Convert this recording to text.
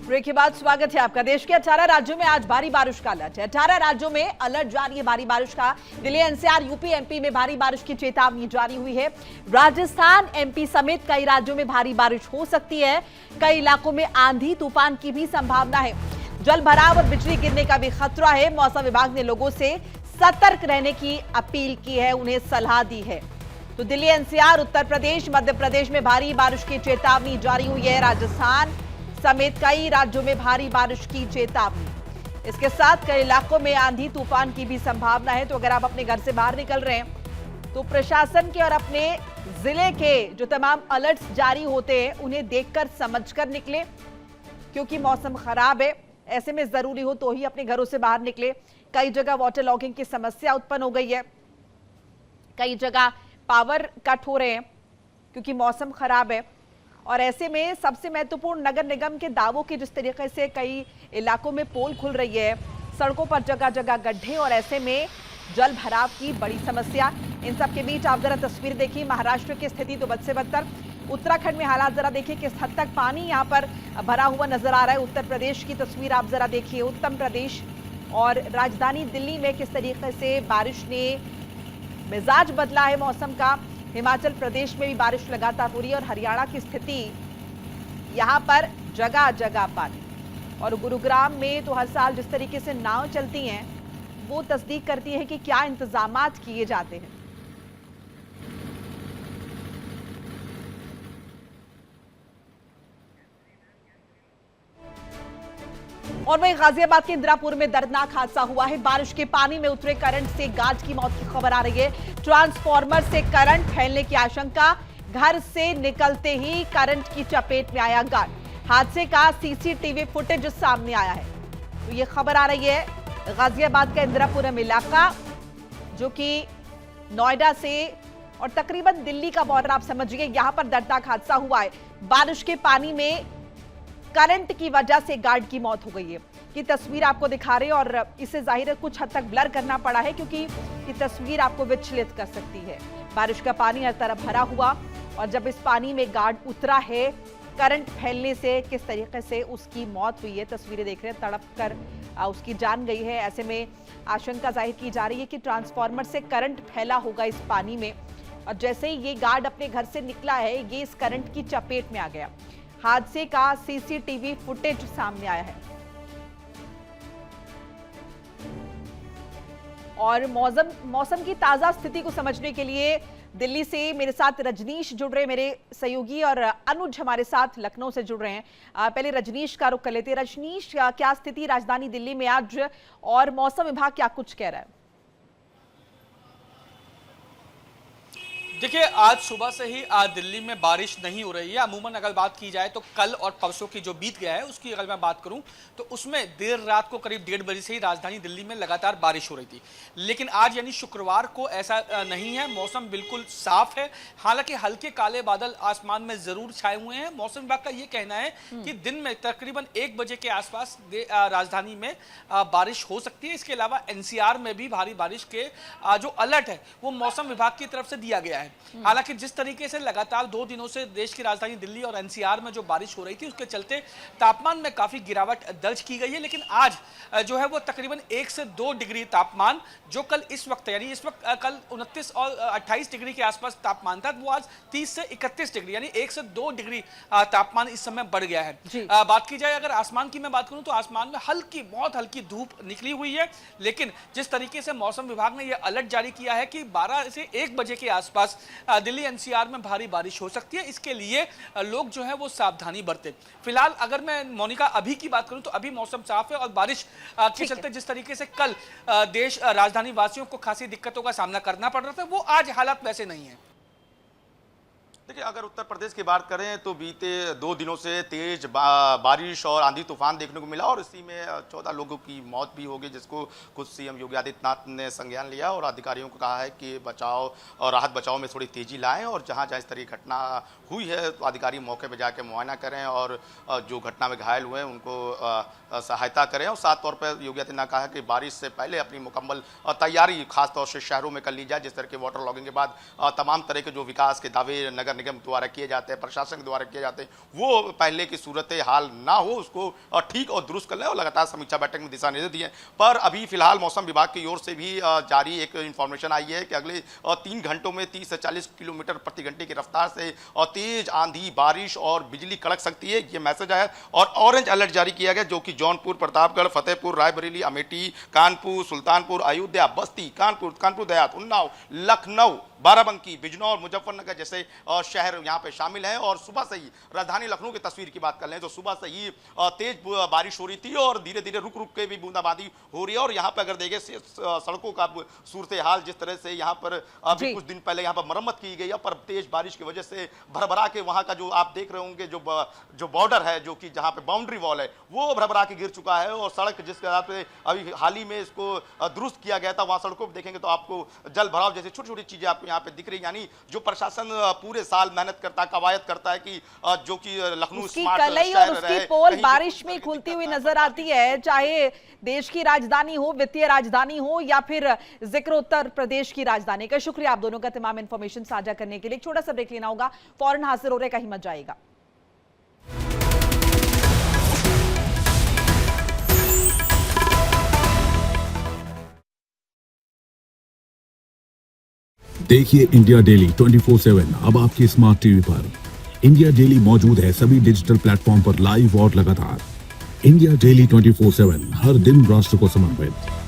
Break के बाद स्वागत है आपका। देश के 18 राज्यों में आज भारी बारिश का अलर्ट है। 18 राज्यों में अलर्ट जारी है भारी बारिश का। दिल्ली, एनसीआर, यूपी, एमपी में भारी बारिश की चेतावनी जारी हुई है। राजस्थान, एमपी समेत कई राज्यों में भारी बारिश हो सकती है। कई इलाकों में आंधी तूफान की भी संभावना है। जल भराव और बिजली गिरने का भी खतरा है। मौसम विभाग ने लोगों से सतर्क रहने की अपील की है, उन्हें सलाह दी है। तो दिल्ली, एनसीआर, उत्तर प्रदेश, मध्य प्रदेश में भारी बारिश की चेतावनी जारी हुई है। राजस्थान समेत कई राज्यों में भारी बारिश की चेतावनी। इसके साथ कई इलाकों में आंधी तूफान की भी संभावना है। तो अगर आप अपने घर से बाहर निकल रहे हैं तो प्रशासन के और अपने जिले के जो तमाम अलर्ट्स जारी होते हैं उन्हें देखकर समझकर निकले, क्योंकि मौसम खराब है। ऐसे में जरूरी हो तो ही अपने घरों से बाहर निकले। कई जगह वाटर लॉगिंग की समस्या उत्पन्न हो गई है। कई जगह पावर कट हो रहे हैं क्योंकि मौसम खराब है। और ऐसे में सबसे महत्वपूर्ण, नगर निगम के दावों की जिस तरीके से कई इलाकों में पोल खुल रही है, सड़कों पर जगह जगह गड्ढे और ऐसे में जल भराव की बड़ी समस्या। इन सब के बीच आप जरा तस्वीर देखिए। महाराष्ट्र की स्थिति तो बद से बदतर। उत्तराखंड में हालात जरा देखिए, किस हद तक पानी यहाँ पर भरा हुआ नजर आ रहा है। उत्तर प्रदेश की तस्वीर आप जरा देखिए। उत्तर प्रदेश और राजधानी दिल्ली में किस तरीके से बारिश ने मिजाज बदला है मौसम का। हिमाचल प्रदेश में भी बारिश लगातार हो रही है और हरियाणा की स्थिति यहां पर जगह जगह पानी। और गुरुग्राम में तो हर साल जिस तरीके से नाव चलती हैं वो तस्दीक करती है कि क्या इंतजामात किए जाते हैं। और वहीं गाजियाबाद के इंदिरापुर में दर्दनाक हादसा हुआ है। बारिश के पानी में उतरे करंट से गार्ड की मौत की खबर आ रही है। ट्रांसफार्मर से करंट फैलने की आशंका। घर से निकलते ही करंट की चपेट में आया गार्ड। हादसे का सीसीटीवी फुटेज सामने आया है। तो ये खबर आ रही है गाजियाबाद का इंदिरापुरम इलाका, जो कि नोएडा से और तकरीबन दिल्ली का बॉर्डर आप समझिए। यहां पर दर्दनाक हादसा हुआ है। बारिश के पानी में करंट की वजह से गार्ड की मौत हो गई है। ये तस्वीर आपको दिखा रहे हैं और इसे जाहिर है कुछ हद तक ब्लर करना पड़ा है क्योंकि ये तस्वीर आपको विचलित कर सकती है। बारिश का पानी हर तरफ भरा हुआ और जब इस पानी में गार्ड उतरा है, करंट फैलने से किस तरीके से उसकी मौत हुई है। तस्वीरें देख रहे हैं, तड़प कर उसकी जान गई है। ऐसे में आशंका जाहिर की जा रही है कि ट्रांसफार्मर से करंट फैला होगा इस पानी में, और जैसे ही ये गार्ड अपने घर से निकला है ये इस करंट की चपेट में आ गया। हादसे का सीसीटीवी फुटेज सामने आया है। और मौसम की ताजा स्थिति को समझने के लिए दिल्ली से मेरे साथ रजनीश जुड़ रहे, मेरे सहयोगी, और अनुज हमारे साथ लखनऊ से जुड़ रहे हैं। पहले रजनीश का रुख कर लेते हैं। रजनीश, क्या स्थिति राजधानी दिल्ली में आज और मौसम विभाग क्या कुछ कह रहा है? देखिए, आज सुबह से ही दिल्ली में बारिश नहीं हो रही है। अमूमन अगर बात की जाए तो कल और परसों की जो बीत गया है उसकी अगर मैं बात करूं तो उसमें देर रात को करीब 1:30 बजे से ही राजधानी दिल्ली में लगातार बारिश हो रही थी। लेकिन आज यानी शुक्रवार को ऐसा नहीं है। मौसम बिल्कुल साफ है। हालांकि हल्के काले बादल आसमान में जरूर छाए हुए हैं। मौसम विभाग का ये कहना है कि दिन में तकरीबन 1 बजे के आसपास राजधानी में बारिश हो सकती है। इसके अलावा एनसीआर में भी भारी बारिश के जो अलर्ट है वो मौसम विभाग की तरफ से दिया गया है। हालांकि जिस तरीके से लगातार 2 दिनों से देश की राजधानी दिल्ली और एनसीआर में जो बारिश हो रही थी उसके चलते तापमान में काफी गिरावट दर्ज की गई है। लेकिन आज जो है वो तकरीबन 1 से 2 डिग्री तापमान, जो कल इस वक्त यानी इस वक्त कल 29 और 28 डिग्री के आसपास तापमान था, वो आज 30 से 31 डिग्री यानी 1 से 2 डिग्री तापमान इस समय बढ़ गया है। बात की जाए अगर आसमान की मैं बात करूं तो आसमान में बहुत हल्की धूप निकली हुई है। लेकिन जिस तरीके से मौसम विभाग ने यह अलर्ट जारी किया है कि 12 से 1 बजे के आसपास दिल्ली एनसीआर में भारी बारिश हो सकती है, इसके लिए लोग जो है वो सावधानी बरते। फिलहाल अगर मैं मोनिका अभी की बात करूं तो अभी मौसम साफ है और बारिश के चलते जिस तरीके से कल देश राजधानी वासियों को खासी दिक्कतों का सामना करना पड़ रहा था, वो आज हालात वैसे नहीं है। देखिए, अगर उत्तर प्रदेश की बात करें तो बीते 2 दिनों से तेज बारिश और आंधी तूफान देखने को मिला और इसी में 14 लोगों की मौत भी हो गई, जिसको खुद सीएम योगी आदित्यनाथ ने संज्ञान लिया और अधिकारियों को कहा है कि बचाव और राहत बचाव में थोड़ी तेजी लाएं और जहां जहां इस तरह की घटना हुई है तो अधिकारी मौके पर जाकर मुआयना करें और जो घटना में घायल हुए हैं उनको सहायता करें। और साफ तौर पर योगी आदित्यनाथ ने कहा कि बारिश से पहले अपनी मुकम्मल तैयारी खासतौर से शहरों में कर ली जाए। जिस तरह के वाटर लॉगिंग के बाद तमाम तरह के जो विकास के दावे नगर नगर निगम द्वारा किए जाते हैं, प्रशासन के द्वारा किए जाते हैं, वो पहले की सूरत हाल ना हो, उसको ठीक और दुरुस्त कर लें। और लगातार समीक्षा बैठक में दिशा निर्देश दिए। पर अभी फिलहाल मौसम विभाग की ओर से भी जारी एक इंफॉर्मेशन आई है कि अगले 3 घंटों में 30 से 40 किलोमीटर प्रति घंटे की रफ्तार से तेज आंधी, बारिश और बिजली कड़क सकती है, ये मैसेज आया। और ऑरेंज अलर्ट जारी किया गया, जो कि जौनपुर, प्रतापगढ़, फतेहपुर, रायबरेली, अमेठी, कानपुर, सुल्तानपुर, अयोध्या, बस्ती, कानपुर देहात, उन्नाव, लखनऊ, बाराबंकी, बिजनौर, मुजफ्फरनगर जैसे शहर यहाँ पे शामिल हैं। और सुबह से ही राजधानी लखनऊ की तस्वीर की बात कर लें तो सुबह से ही तेज बारिश हो रही थी और धीरे धीरे रुक रुक के भी बूंदाबांदी हो रही है। और यहाँ पे अगर देखें सड़कों का सूरत हाल, जिस तरह से यहाँ पर अभी कुछ दिन पहले यहाँ पर मरम्मत की गई है, पर तेज बारिश की वजह से भरभरा के वहाँ का जो आप देख रहे होंगे जो बॉर्डर है, जो कि जहाँ पे बाउंड्री वॉल है, वो भरभरा के गिर चुका है। और सड़क जिसके हिसाब से अभी हाल ही में इसको दुरुस्त किया गया था, वहाँ सड़कों पर देखेंगे तो आपको जल भराव जैसी छोटी छोटी चीजें आपको यहाँ पे दिख रही। यानी जो प्रशासन पूरे साल मेहनत करता है, कवायद करता है कि जो कि लखनऊ स्मार्ट कलई और उसकी पोल बारिश में खुलती हुई नजर आती है, चाहे देश की राजधानी हो, वित्तीय राजधानी हो, या फिर जिक्र उत्तर प्रदेश की राजधानी का। शुक्रिया आप दोनों का तमाम इंफॉर्मेशन साझा करने के लिए। एक छोटा सा ब्रेक लेना होगा, फौरन हाजिर हो रहे, कहीं मत जाएगा। देखिए इंडिया डेली 24/7 अब आपकी स्मार्ट टीवी पर। इंडिया डेली मौजूद है सभी डिजिटल प्लेटफॉर्म पर लाइव और लगातार। इंडिया डेली 24/7 हर दिन राष्ट्र को समर्पित।